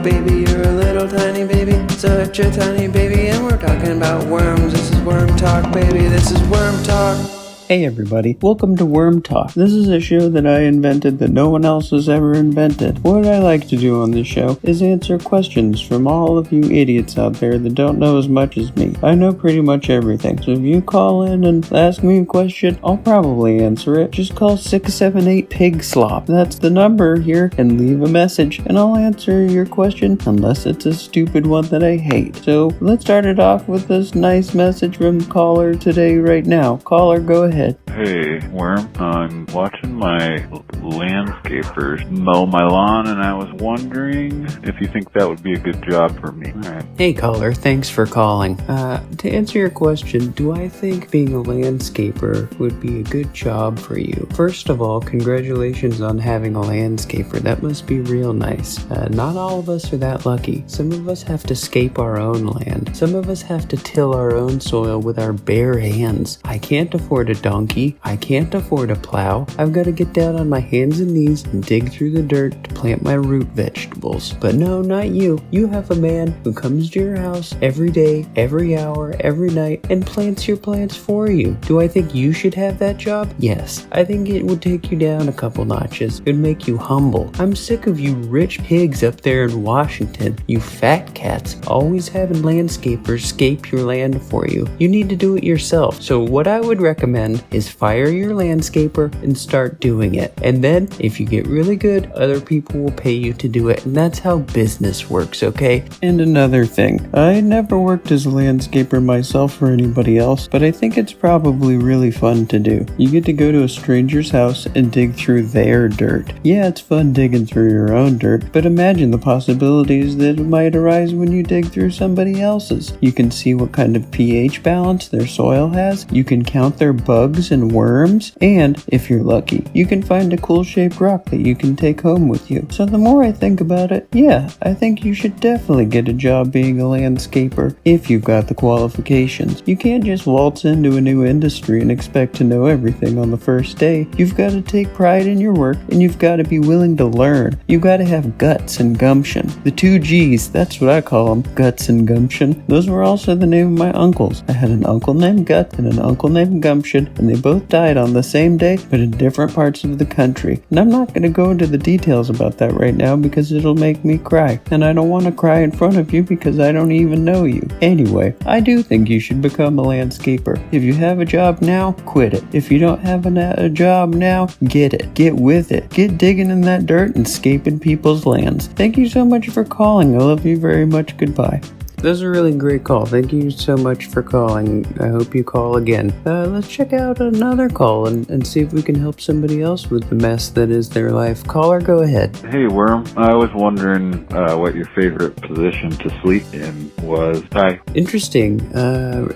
baby. You're a little tiny baby, such a tiny baby. And we're talking about worms. This is Worm Talk, baby. This is Worm Talk. Hey everybody, welcome to Worm Talk. This is a show that I invented that no one else has ever invented. What I like to do on this show is answer questions from all of you idiots out there that don't know as much as me. I know pretty much everything, so if you call in and ask me a question, I'll probably answer it. Just call 678-PIG-SLOP. That's the number here, and leave a message, and I'll answer your question unless it's a stupid one that I hate. So let's start it off with this nice message from caller today right now. Caller, go ahead. Hey, Worm. I'm watching my landscapers mow my lawn, and I was wondering if you think that would be a good job for me. All right. Hey caller, thanks for calling. To answer your question, do I think being a landscaper would be a good job for you? First of all, congratulations on having a landscaper. That must be real nice. Not all of us are that lucky. Some of us have to scape our own land. Some of us have to till our own soil with our bare hands. I can't afford a donkey. I can't afford a plow. I've got to get down on my hands and knees and dig through the dirt to plant my root vegetables. But no, not you. You have a man who comes to your house every day, every hour, every night, and plants your plants for you. Do I think you should have that job? Yes. I think it would take you down a couple notches. It would make you humble. I'm sick of you rich pigs up there in Washington. You fat cats always having landscapers scape your land for you. You need to do it yourself. So what I would recommend is fire your landscaper and start doing it. And then if you get really good, other people will pay you to do it. And that's how business works, okay? And another thing, I never worked as a landscaper myself or anybody else, but I think it's probably really fun to do. You get to go to a stranger's house and dig through their dirt. Yeah, it's fun digging through your own dirt, but imagine the possibilities that might arise when you dig through somebody else's. You can see what kind of pH balance their soil has. You can count their bugs and worms, and if you're lucky, you can find a cool shaped rock that you can take home with you. So the more I think about it, yeah, I think you should definitely get a job being a landscaper if you've got the qualifications. You can't just waltz into a new industry and expect to know everything on the first day. You've got to take pride in your work, and you've got to be willing to learn. You've got to have guts and gumption. The 2 G's, that's what I call them, guts and gumption. Those were also the name of my uncles. I had an uncle named Gut and an uncle named Gumption, and they both died on the same day, but in different parts of the country. And I'm not going to go into the details about that right now because it'll make me cry. And I don't want to cry in front of you because I don't even know you. Anyway, I do think you should become a landscaper. If you have a job now, quit it. If you don't have a job now, get it. Get with it. Get digging in that dirt and scaping people's lands. Thank you so much for calling. I love you very much. Goodbye. That was a really great call. Thank you so much for calling. I hope you call again. Let's check out another call and see if we can help somebody else with the mess that is their life. Caller, go ahead. Hey, Worm. I was wondering what your favorite position to sleep in was. Hi. Interesting.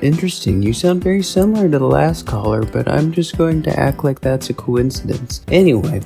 Interesting. You sound very similar to the last caller, but I'm just going to act like that's a coincidence. Anyway,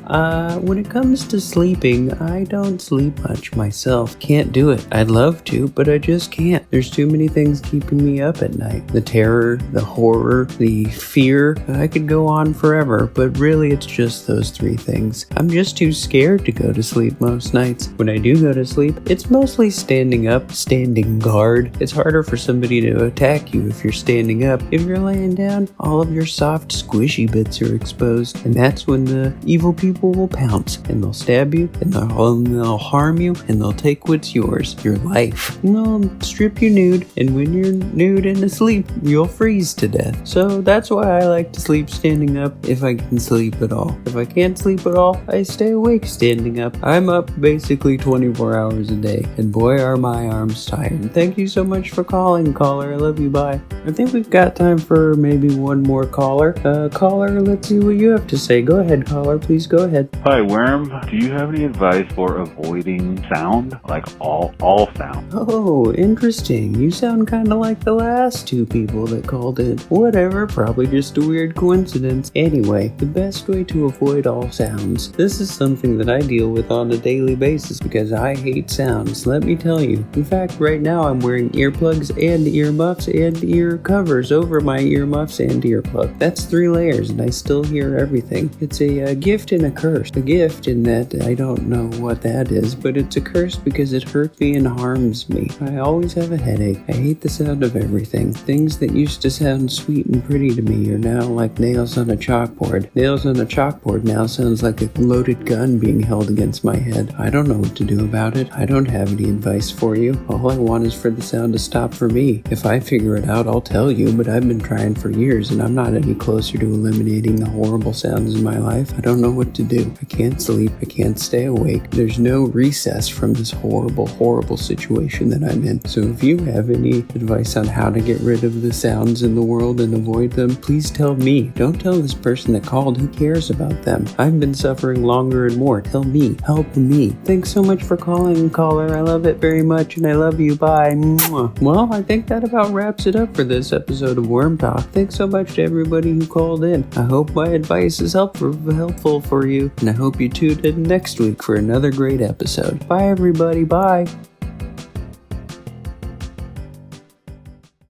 when it comes to sleeping, I don't sleep much myself. Can't do it. I'd love to, but I just can't. There's too many things keeping me up at night. The terror, the horror, the fear. I could go on forever, but really it's just those 3 things. I'm just too scared to go to sleep most nights. When I do go to sleep, it's mostly standing up, standing guard. It's harder for somebody to attack you if you're standing up. If you're laying down, all of your soft, squishy bits are exposed, and that's when the evil people will pounce, and they'll stab you, and they'll harm you, and they'll take what's yours, your life. And they'll strip you nude, and when you're nude and asleep, you'll freeze to death. So that's why I like to sleep standing up if I can sleep at all. If I can't sleep at all, I stay awake standing up. I'm up basically 24 hours a day, and boy are my arms tired. Thank you so much for calling, caller. I love you. Bye. I think we've got time for maybe one more caller. Caller, let's see what you have to say. Go ahead, caller. Please go ahead. Hi, Worm. Do you have any advice for avoiding sound? Like all sound? Oh, interesting. Interesting. You sound kind of like the last two people that called in. Whatever, probably just a weird coincidence. Anyway, the best way to avoid all sounds. This is something that I deal with on a daily basis because I hate sounds, let me tell you. In fact, right now I'm wearing earplugs and earmuffs and ear covers over my earmuffs and earplug. That's 3 layers and I still hear everything. It's a gift and a curse. A gift in that I don't know what that is, but it's a curse because it hurts me and harms me. I always have a headache. I hate the sound of everything. Things that used to sound sweet and pretty to me are now like nails on a chalkboard. Nails on a chalkboard now sounds like a loaded gun being held against my head. I don't know what to do about it. I don't have any advice for you. All I want is for the sound to stop for me. If I figure it out, I'll tell you, but I've been trying for years and I'm not any closer to eliminating the horrible sounds in my life. I don't know what to do. I can't sleep. I can't stay awake. There's no recess from this horrible, horrible situation that I'm in. So if you have any advice on how to get rid of the sounds in the world and avoid them, please tell me. Don't tell this person that called. Who cares about them? I've been suffering longer and more. Tell me. Help me. Thanks so much for calling, caller. I love it very much and I love you. Bye. Mwah. Well, I think that about wraps it up for this episode of Worm Talk. Thanks so much to everybody who called in. I hope my advice is helpful for you, and I hope you tune in next week for another great episode. Bye, everybody. Bye.